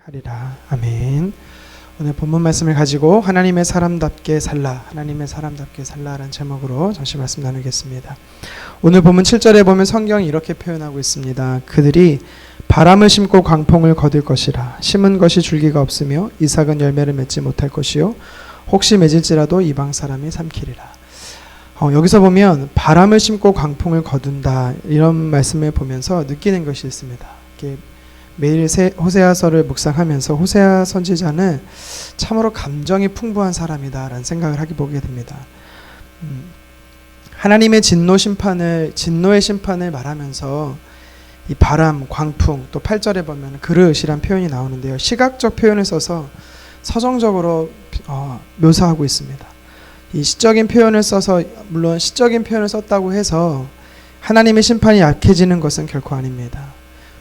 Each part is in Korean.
하리라. 아멘. 오늘 본문 말씀을 가지고 하나님의 사람답게 살라, 하나님의 사람답게 살라라는 제목으로 잠시 말씀 나누겠습니다. 오늘 본문 7절에 보면 성경이 이렇게 표현하고 있습니다. 그들이 바람을 심고 광풍을 거둘 것이라. 심은 것이 줄기가 없으며 이삭은 열매를 맺지 못할 것이요 혹시 맺을지라도 이방 사람이 삼키리라. 여기서 보면 바람을 심고 광풍을 거둔다, 이런 말씀을 보면서 느끼는 것이 있습니다. 매일 호세아서를 묵상하면서 호세아 선지자는 참으로 감정이 풍부한 사람이다라는 생각을 보게 됩니다. 하나님의 진노의 심판을 말하면서 이 바람, 광풍, 또 8절에 보면 그릇이란 표현이 나오는데요. 시각적 표현을 써서 서정적으로 묘사하고 있습니다. 이 시적인 표현을 써서, 물론 시적인 표현을 썼다고 해서 하나님의 심판이 약해지는 것은 결코 아닙니다.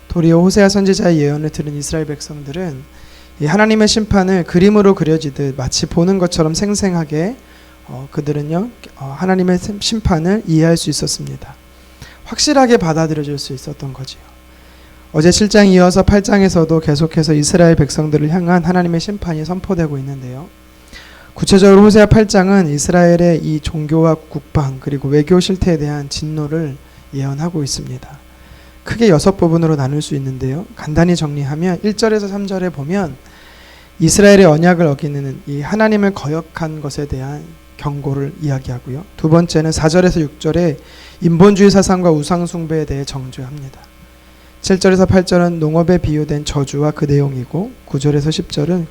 도리어 호세아 선지자의 예언을 들은 이스라엘 백성들은 이 하나님의 심판을 그림으로 그려지듯 마치 보는 것처럼 생생하게 그들은요 하나님의 심판을 이해할 수 있었습니다. 확실하게 받아들여질 수 있었던 거지요. 어제 7장 이어서 8장에서도 계속해서 이스라엘 백성들을 향한 하나님의 심판이 선포되고 있는데요. 구체적으로 호세아 8장은 이스라엘의 이 종교와 국방 그리고 외교 실태에 대한 진노를 예언하고 있습니다. 크게 6부분으로 나눌 수 있는데요. 간단히 정리하면 1절에서 3절에 보면 이스라엘의 언약을 어기는 이 하나님을 거역한 것에 대한 경고를 이야기하고요. 두 번째는 4절에서 6절에 인본주의 사상과 우상 숭배에 대해 정죄합니다. 7절에서 8절은 농업에 비유된 저주와 그 내용이고 9절에서 10절은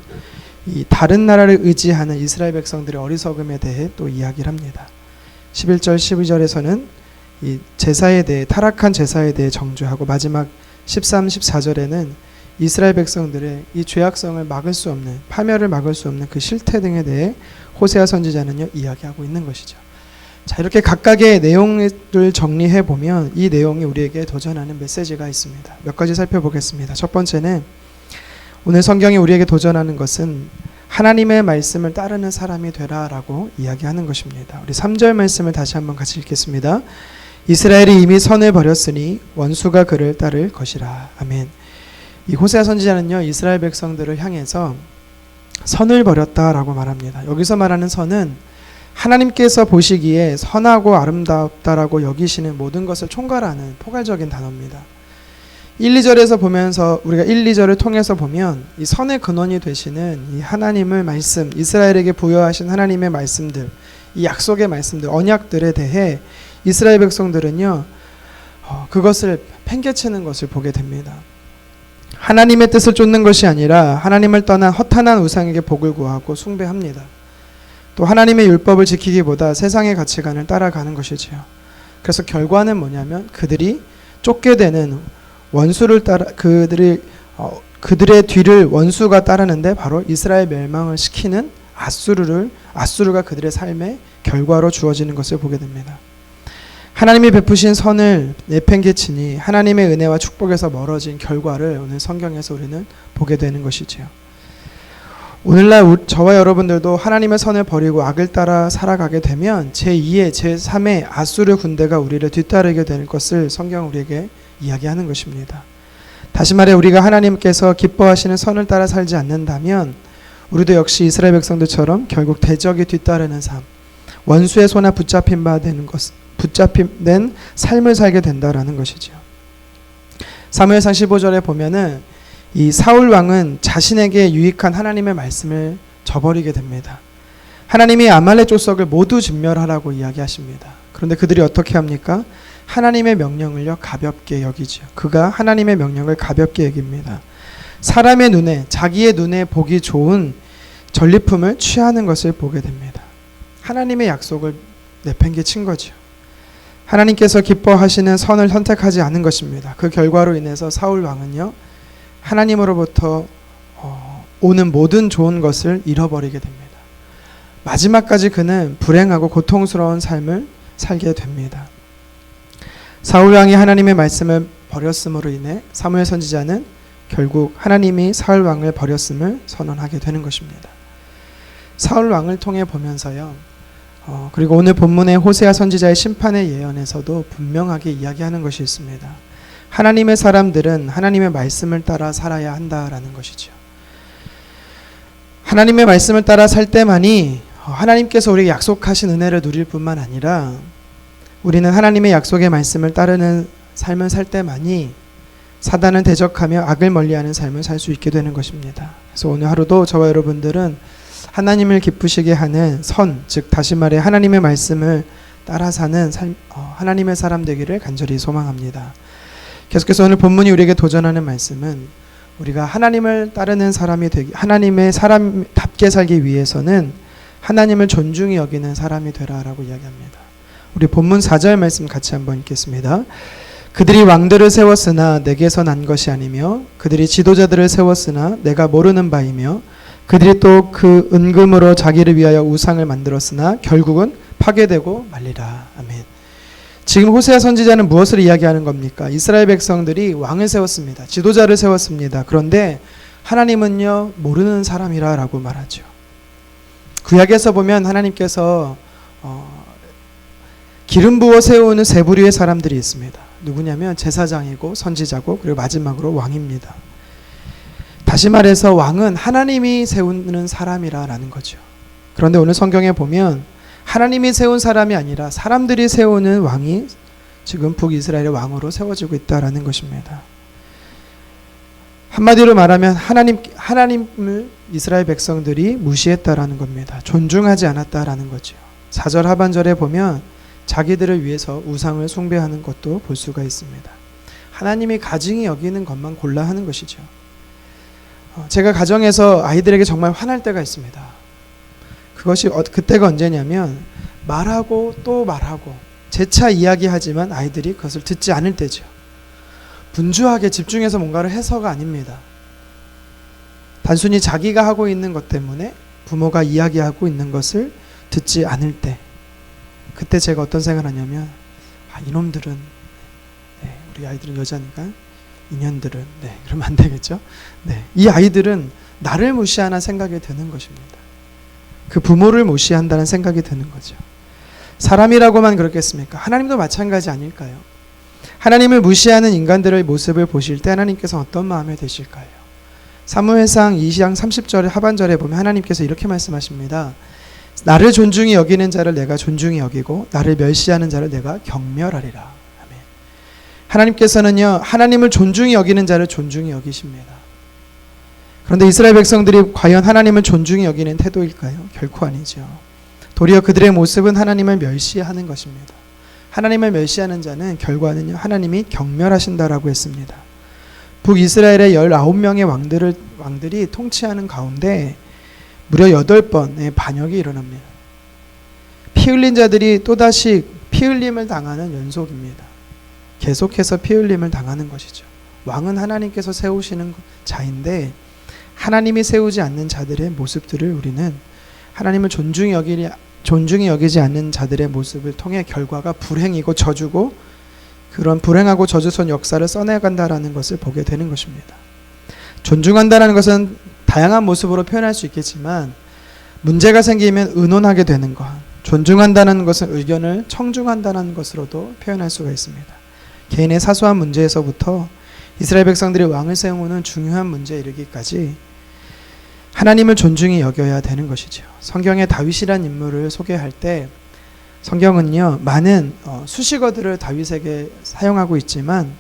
이 다른 나라를 의지하는 이스라엘 백성들의 어리석음에 대해 또 이야기를 합니다. 11절, 12절에서는 이 제사에 대해, 타락한 제사에 대해 정죄하고 마지막 13, 14절에는 이스라엘 백성들의 이 죄악성을 막을 수 없는, 파멸을 막을 수 없는 그 실태 등에 대해 호세아 선지자는요 이야기하고 있는 것이죠. 자, 이렇게 각각의 내용을 정리해 보면 이 내용이 우리에게 도전하는 메시지가 있습니다. 몇 가지 살펴보겠습니다. 첫 번째는 오늘 성경이 우리에게 도전하는 것은 하나님의 말씀을 따르는 사람이 되라라고 이야기하는 것입니다. 우리 3절 말씀을 다시 한번 같이 읽겠습니다. 이스라엘이 이미 선을 버렸으니 원수가 그를 따를 것이라. 아멘. 이 호세아 선지자는요 이스라엘 백성들을 향해서 선을 버렸다라고 말합니다. 여기서 말하는 선은 하나님께서 보시기에 선하고 아름답다라고 여기시는 모든 것을 총괄하는 포괄적인 단어입니다. 1, 2절에서 보면서 우리가 1, 2절을 통해서 보면 이 선의 근원이 되시는 이 하나님의 말씀, 이스라엘에게 부여하신 하나님의 말씀들, 이 약속의 말씀들, 언약들에 대해 이스라엘 백성들은요 그것을 팽개치는 것을 보게 됩니다. 하나님의 뜻을 쫓는 것이 아니라 하나님을 떠난 허탄한 우상에게 복을 구하고 숭배합니다. 또 하나님의 율법을 지키기보다 세상의 가치관을 따라가는 것이지요. 그래서 결과는 뭐냐면 그들이 쫓게 되는 원수를 따라 그들의 뒤를 원수가 따르는데 바로 이스라엘 멸망을 시키는 아수르가 그들의 삶의 결과로 주어지는 것을 보게 됩니다. 하나님이 베푸신 선을 내팽개치니 하나님의 은혜와 축복에서 멀어진 결과를 오늘 성경에서 우리는 보게 되는 것이지요. 오늘날 저와 여러분들도 하나님의 선을 버리고 악을 따라 살아가게 되면 제2의 제3의 아수르 군대가 우리를 뒤따르게 될 것을 성경은 우리에게 이야기하는 것입니다. 다시 말해 우리가 하나님께서 기뻐하시는 선을 따라 살지 않는다면 우리도 역시 이스라엘 백성들처럼 결국 대적이 뒤따르는 삶, 원수의 손에 붙잡힌 삶을 살게 된다라는 것이죠. 사무엘상 15절에 보면은 이 사울 왕은 자신에게 유익한 하나님의 말씀을 저버리게 됩니다. 하나님이 아말렉 족속을 모두 진멸하라고 이야기하십니다. 그런데 그들이 어떻게 합니까? 하나님의 명령을요 가볍게 여기죠. 그가 하나님의 명령을 가볍게 여깁니다. 사람의 눈에, 자기의 눈에 보기 좋은 전리품을 취하는 것을 보게 됩니다. 하나님의 약속을 내팽개친 거죠. 하나님께서 기뻐하시는 선을 선택하지 않은 것입니다. 그 결과로 인해서 사울 왕은요 하나님으로부터 오는 모든 좋은 것을 잃어버리게 됩니다. 마지막까지 그는 불행하고 고통스러운 삶을 살게 됩니다. 사울 왕이 하나님의 말씀을 버렸음으로 인해 사무엘 선지자는 결국 하나님이 사울 왕을 버렸음을 선언하게 되는 것입니다. 사울 왕을 통해 보면서요 그리고 오늘 본문의 호세아 선지자의 심판의 예언에서도 분명하게 이야기하는 것이 있습니다. 하나님의 사람들은 하나님의 말씀을 따라 살아야 한다라는 것이죠. 하나님의 말씀을 따라 살 때만이 하나님께서 우리에게 약속하신 은혜를 누릴 뿐만 아니라 우리는 하나님의 약속의 말씀을 따르는 삶을 살 때만이 사단을 대적하며 악을 멀리하는 삶을 살 수 있게 되는 것입니다. 그래서 오늘 하루도 저와 여러분들은 하나님을 기쁘시게 하는 선, 즉 다시 말해 하나님의 말씀을 따라 사는 삶, 하나님의 사람 되기를 간절히 소망합니다. 계속해서 오늘 본문이 우리에게 도전하는 말씀은 우리가 하나님을 따르는 사람이 되기, 하나님의 사람답게 살기 위해서는 하나님을 존중히 여기는 사람이 되라라고 이야기합니다. 우리 본문 4절 말씀 같이 한번 읽겠습니다. 그들이 왕들을 세웠으나 내게서 난 것이 아니며 그들이 지도자들을 세웠으나 내가 모르는 바이며 그들이 또 그 은금으로 자기를 위하여 우상을 만들었으나 결국은 파괴되고 말리라. 아멘. 지금 호세아 선지자는 무엇을 이야기하는 겁니까? 이스라엘 백성들이 왕을 세웠습니다. 지도자를 세웠습니다. 그런데 하나님은요 모르는 사람이라 라고 말하죠. 구약에서 보면 하나님께서 기름 부어 세우는 세 부류의 사람들이 있습니다. 누구냐면 제사장이고 선지자고 그리고 마지막으로 왕입니다. 다시 말해서 왕은 하나님이 세우는 사람이라는 거죠. 그런데 오늘 성경에 보면 하나님이 세운 사람이 아니라 사람들이 세우는 왕이 지금 북이스라엘의 왕으로 세워지고 있다라는 것입니다. 한마디로 말하면 하나님을 이스라엘 백성들이 무시했다라는 겁니다. 존중하지 않았다라는 거죠. 4절 하반절에 보면 자기들을 위해서 우상을 숭배하는 것도 볼 수가 있습니다. 하나님이 가증히 여기는 것만 골라 하는 것이죠. 제가 가정에서 아이들에게 정말 화날 때가 있습니다. 그것이 그때가 언제냐면 말하고 또 말하고 재차 이야기하지만 아이들이 그것을 듣지 않을 때죠. 분주하게 집중해서 뭔가를 해서가 아닙니다. 단순히 자기가 하고 있는 것 때문에 부모가 이야기하고 있는 것을 듣지 않을 때, 그때 제가 어떤 생각을 하냐면 이놈들은, 우리 아이들은 여자니까 인연들은 그러면 안 되겠죠. 이 아이들은 나를 무시하나 생각이 드는 것입니다. 그 부모를 무시한다는 생각이 드는 거죠. 사람이라고만 그렇겠습니까? 하나님도 마찬가지 아닐까요? 하나님을 무시하는 인간들의 모습을 보실 때 하나님께서 어떤 마음이 되실까요? 사무엘상 2장 30절 하반절에 보면 하나님께서 이렇게 말씀하십니다. 나를 존중히 여기는 자를 내가 존중히 여기고 나를 멸시하는 자를 내가 경멸하리라. 아멘. 하나님께서는요, 하나님을 존중히 여기는 자를 존중히 여기십니다. 그런데 이스라엘 백성들이 과연 하나님을 존중히 여기는 태도일까요? 결코 아니죠. 도리어 그들의 모습은 하나님을 멸시하는 것입니다. 하나님을 멸시하는 자는 결과는요, 하나님이 경멸하신다라고 했습니다. 북이스라엘의 19명의 왕들이 통치하는 가운데 무려 8번의 반역이 일어납니다. 피 흘린 자들이 또다시 피 흘림을 당하는 연속입니다. 계속해서 피 흘림을 당하는 것이죠. 왕은 하나님께서 세우시는 자인데 하나님이 세우지 않는 자들의 모습들을 우리는 하나님을 존중히 여기지 않는 자들의 모습을 통해 결과가 불행이고 저주고 그런 불행하고 저주스러운 역사를 써내간다라는 것을 보게 되는 것입니다. 존중한다라는 것은 다양한 모습으로 표현할 수 있겠지만 문제가 생기면 의논하게 되는 것, 존중한다는 것은 의견을 청중한다는 것으로도 표현할 수가 있습니다. 개인의 사소한 문제에서부터 이스라엘 백성들이 왕을 세우는 중요한 문제에 이르기까지 하나님을 존중히 여겨야 되는 것이죠. 성경에 다윗이라는 인물을 소개할 때 성경은요, 많은 수식어들을 다윗에게 사용하고 있지만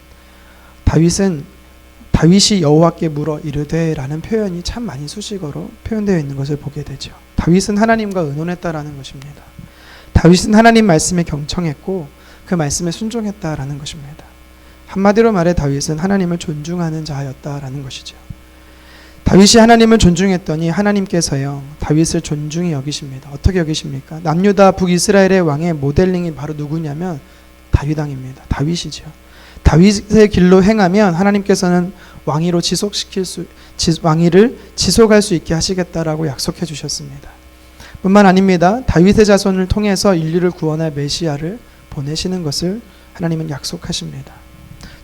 다윗이 여호와께 물어 이르되라는 표현이 참 많이 수식어로 표현되어 있는 것을 보게 되죠. 다윗은 하나님과 의논했다라는 것입니다. 다윗은 하나님 말씀에 경청했고 그 말씀에 순종했다라는 것입니다. 한마디로 말해 다윗은 하나님을 존중하는 자였다라는 것이죠. 다윗이 하나님을 존중했더니 하나님께서요, 다윗을 존중히 여기십니다. 어떻게 여기십니까? 남유다 북이스라엘의 왕의 모델링이 바로 누구냐면 다윗 왕입니다. 다윗이죠. 다윗의 길로 행하면 하나님께서는 왕위를 지속할 수 있게 하시겠다라고 약속해 주셨습니다. 뿐만 아닙니다. 다윗의 자손을 통해서 인류를 구원할 메시아를 보내시는 것을 하나님은 약속하십니다.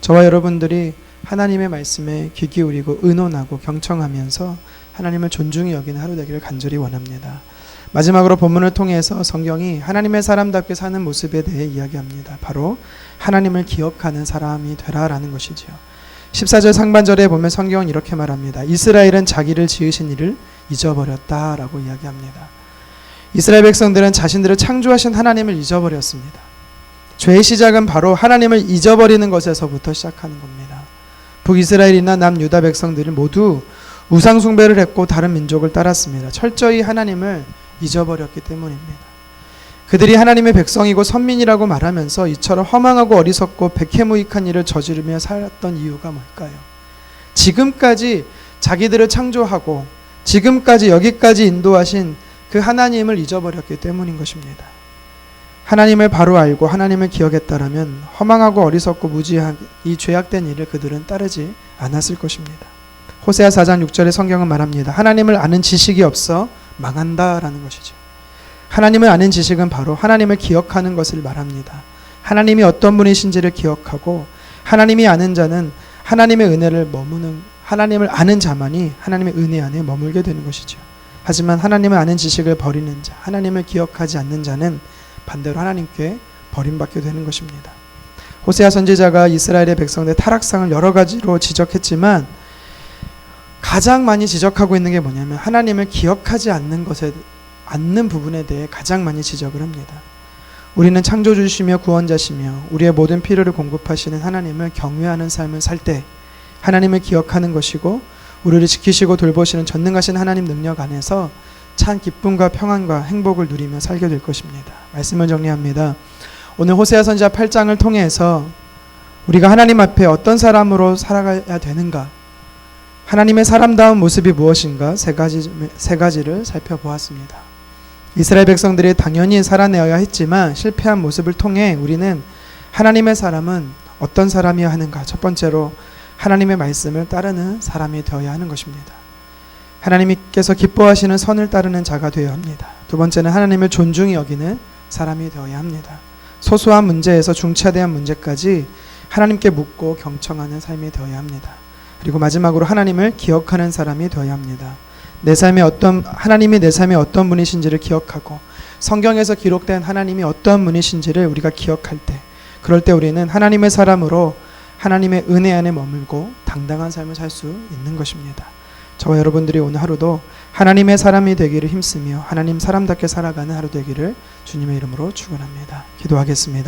저와 여러분들이 하나님의 말씀에 귀 기울이고 의논하고 경청하면서 하나님을 존중히 여기는 하루 되기를 간절히 원합니다. 마지막으로 본문을 통해서 성경이 하나님의 사람답게 사는 모습에 대해 이야기합니다. 바로 하나님을 기억하는 사람이 되라라는 것이죠. 14절 상반절에 보면 성경은 이렇게 말합니다. 이스라엘은 자기를 지으신 이를 잊어버렸다라고 이야기합니다. 이스라엘 백성들은 자신들을 창조하신 하나님을 잊어버렸습니다. 죄의 시작은 바로 하나님을 잊어버리는 것에서부터 시작하는 겁니다. 북이스라엘이나 남유다 백성들은 모두 우상 숭배를 했고 다른 민족을 따랐습니다. 철저히 하나님을 잊어버렸기 때문입니다. 그들이 하나님의 백성이고 선민이라고 말하면서 이처럼 허망하고 어리석고 백해무익한 일을 저지르며 살았던 이유가 뭘까요? 지금까지 자기들을 창조하고 지금까지 여기까지 인도하신 그 하나님을 잊어버렸기 때문인 것입니다. 하나님을 바로 알고 하나님을 기억했다라면 허망하고 어리석고 무지한 이 죄악된 일을 그들은 따르지 않았을 것입니다. 호세아 4장 6절의 성경은 말합니다. 하나님을 아는 지식이 없어 망한다라는 것이죠. 하나님을 아는 지식은 바로 하나님을 기억하는 것을 말합니다. 하나님이 어떤 분이신지를 기억하고 하나님이 아는 자는 하나님의 은혜를 하나님을 아는 자만이 하나님의 은혜 안에 머물게 되는 것이죠. 하지만 하나님을 아는 지식을 버리는 자, 하나님을 기억하지 않는 자는 반대로 하나님께 버림받게 되는 것입니다. 호세아 선지자가 이스라엘의 백성들의 타락상을 여러 가지로 지적했지만 가장 많이 지적하고 있는 게 뭐냐면 하나님을 기억하지 않는 부분에 대해 가장 많이 지적을 합니다. 우리는 창조주시며 구원자시며 우리의 모든 필요를 공급하시는 하나님을 경외하는 삶을 살 때 하나님을 기억하는 것이고 우리를 지키시고 돌보시는 전능하신 하나님 능력 안에서 참 기쁨과 평안과 행복을 누리며 살게 될 것입니다. 말씀을 정리합니다. 오늘 호세아 선지자 8장을 통해서 우리가 하나님 앞에 어떤 사람으로 살아가야 되는가, 하나님의 사람다운 모습이 무엇인가 세 가지를 살펴보았습니다. 이스라엘 백성들이 당연히 살아내어야 했지만 실패한 모습을 통해 우리는 하나님의 사람은 어떤 사람이어야 하는가, 첫 번째로 하나님의 말씀을 따르는 사람이 되어야 하는 것입니다. 하나님께서 기뻐하시는 선을 따르는 자가 되어야 합니다. 두 번째는 하나님을 존중히 여기는 사람이 되어야 합니다. 소소한 문제에서 중차대한 문제까지 하나님께 묻고 경청하는 삶이 되어야 합니다. 그리고 마지막으로 하나님을 기억하는 사람이 되어야 합니다. 하나님이 내 삶에 어떤 분이신지를 기억하고 성경에서 기록된 하나님이 어떤 분이신지를 우리가 기억할 때, 그럴 때 우리는 하나님의 사람으로 하나님의 은혜 안에 머물고 당당한 삶을 살 수 있는 것입니다. 저와 여러분들이 오늘 하루도 하나님의 사람이 되기를 힘쓰며 하나님 사람답게 살아가는 하루 되기를 주님의 이름으로 축원합니다. 기도하겠습니다.